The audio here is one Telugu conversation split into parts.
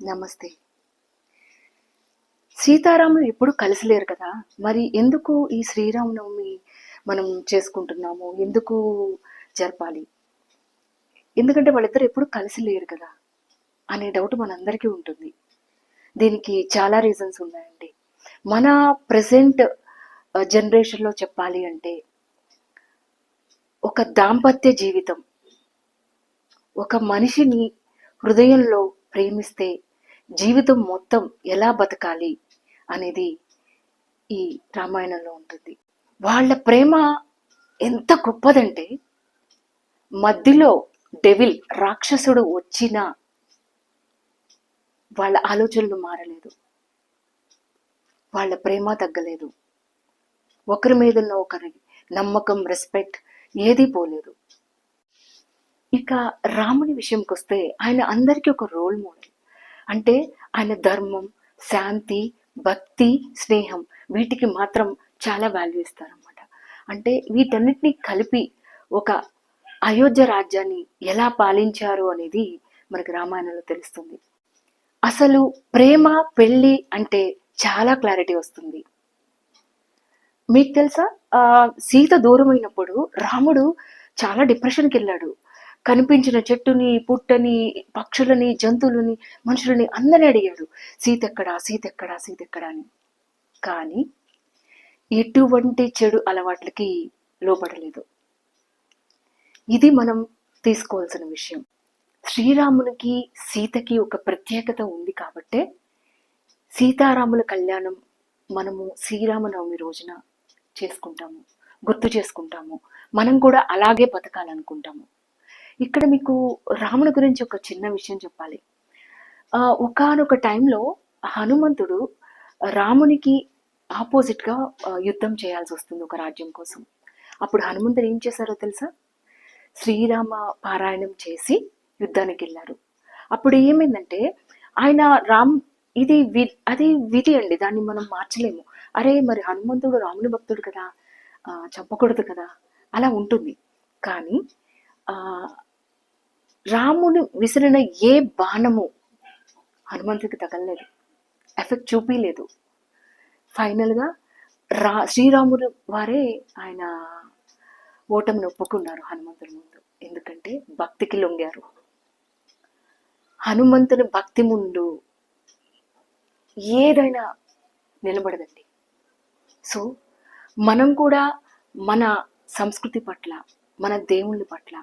నమస్తే. సీతారాములు ఎప్పుడు కలిసి లేరు కదా! మరి ఎందుకు ఈ శ్రీరామనవమి మనం చేసుకుంటున్నాము? ఎందుకు జరపాలి? ఎందుకంటే వాళ్ళిద్దరు ఎప్పుడు కలిసి లేరు కదా! అనే డౌట్ మనందరికీ ఉంటుంది. దీనికి చాలా రీజన్స్ ఉన్నాయండి. మన ప్రెజెంట్ జనరేషన్‌లో చెప్పాలి అంటే, ఒక దాంపత్య జీవితం, ఒక మనిషిని హృదయంలో ప్రేమిస్తే జీవితం మొత్తం ఎలా బతకాలి అనేది ఈ రామాయణంలో ఉంటుంది. వాళ్ళ ప్రేమ ఎంత గొప్పదంటే, మధ్యలో డెవిల్ రాక్షసుడు వచ్చినా వాళ్ళ ఆలోచనలు మారలేదు, వాళ్ళ ప్రేమ తగ్గలేదు, ఒకరి మీద ఉన్న ఒకరి నమ్మకం, రెస్పెక్ట్ ఏదీ పోలేదు. ఇక రాముని విషయంకి వస్తే, ఆయన అందరికీ ఒక రోల్ మోడల్. అంటే ఆయన ధర్మం, శాంతి, భక్తి, స్నేహం వీటికి మాత్రం చాలా వాల్యూ ఇస్తారన్నమాట. అంటే వీటన్నిటిని కలిపి ఒక అయోధ్య రాజ్యాన్ని ఎలా పాలించారు అనేది మనకి రామాయణంలో తెలుస్తుంది. అసలు ప్రేమ, పెళ్ళి అంటే చాలా క్లారిటీ వస్తుంది. మీకు తెలుసా, సీత దూరమైనప్పుడు రాముడు చాలా డిప్రెషన్కి వెళ్ళాడు. కనిపించిన చెట్టుని, పుట్టని, పక్షులని, జంతువులని, మనుషులని అందరిని అడిగాడు, సీత ఎక్కడా, సీత ఎక్కడా, సీత ఎక్కడా అని. కానీ ఎటువంటి చెడు అలవాట్లకి లోపడలేదు. ఇది మనం తీసుకోవాల్సిన విషయం. శ్రీరామునికి, సీతకి ఒక ప్రత్యేకత ఉంది కాబట్టే సీతారాముల కళ్యాణం మనము శ్రీరామనవమి రోజున చేసుకుంటాము, గుర్తు చేసుకుంటాము. మనం కూడా అలాగే బతకాలనుకుంటాము. ఇక్కడ మీకు రాముని గురించి ఒక చిన్న విషయం చెప్పాలి. ఒకానొక టైంలో హనుమంతుడు రామునికి ఆపోజిట్గా యుద్ధం చేయాల్సి వస్తుంది ఒక రాజ్యం కోసం. అప్పుడు హనుమంతుడు ఏం చేశారో తెలుసా? శ్రీరామ పారాయణం చేసి యుద్ధానికి వెళ్ళారు. అప్పుడు ఏమైందంటే, ఆయన అది విధి అండి, దాన్ని మనం మార్చలేము. అరే మరి హనుమంతుడు రాముని భక్తుడు కదా, చంపకూడదు కదా, అలా ఉంటుంది. కానీ రాముని విసిరిన ఏ బాణము హనుమంతుడికి తగలలేదు, ఎఫెక్ట్ చూపించలేదు. ఫైనల్గా శ్రీరాముడు వారే ఆయన ఓటమిని ఒప్పుకున్నారు హనుమంతుడి ముందు. ఎందుకంటే భక్తికి లొంగారు. హనుమంతుని భక్తి ముందు ఏదైనా నిలబడదండి. సో మనం కూడా మన సంస్కృతి పట్ల, మన దేవుళ్ళ పట్ల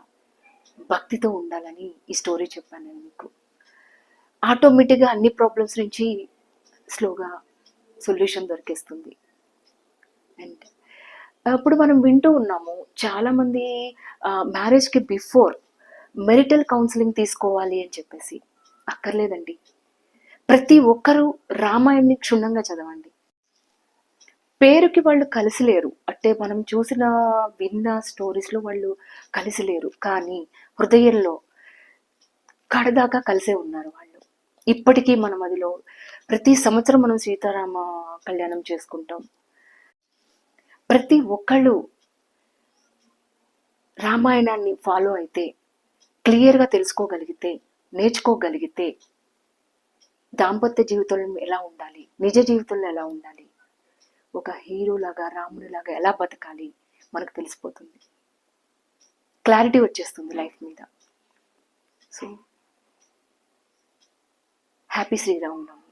భక్తితో ఉండాలని ఈ స్టోరీ చెప్పాను నేను మీకు. ఆటోమేటిక్గా అన్ని ప్రాబ్లమ్స్ నుంచి స్లోగా సొల్యూషన్ దొరికేస్తుంది. అండ్ ఇప్పుడు మనం వింటూ ఉన్నాము, చాలామంది మ్యారేజ్కి బిఫోర్ మెరిటల్ కౌన్సిలింగ్ తీసుకోవాలి అని చెప్పేసి. అక్కర్లేదండి. ప్రతి ఒక్కరూ రామాయణాన్ని క్షుణ్ణంగా చదవండి. పేరుకి వాళ్ళు కలిసి లేరు, అంటే మనం చూసిన విన్న స్టోరీస్లో వాళ్ళు కలిసి లేరు, కానీ హృదయంలో కడదాకా కలిసే ఉన్నారు వాళ్ళు. ఇప్పటికీ మనం అదిలో ప్రతి సంవత్సరం మనం సీతారామ కళ్యాణం చేసుకుంటాం. ప్రతి ఒక్కళ్ళు రామాయణాన్ని ఫాలో అయితే, క్లియర్గా తెలుసుకోగలిగితే, నేర్చుకోగలిగితే దాంపత్య జీవితంలో ఎలా ఉండాలి, నిజ జీవితంలో ఎలా ఉండాలి, ఒక హీరోలాగా రామునిలాగా ఎలా బతకాలి మనకు తెలిసిపోతుంది. క్లారిటీ వచ్చేస్తుంది లైఫ్ మీద. So happy Sri Rama Navami.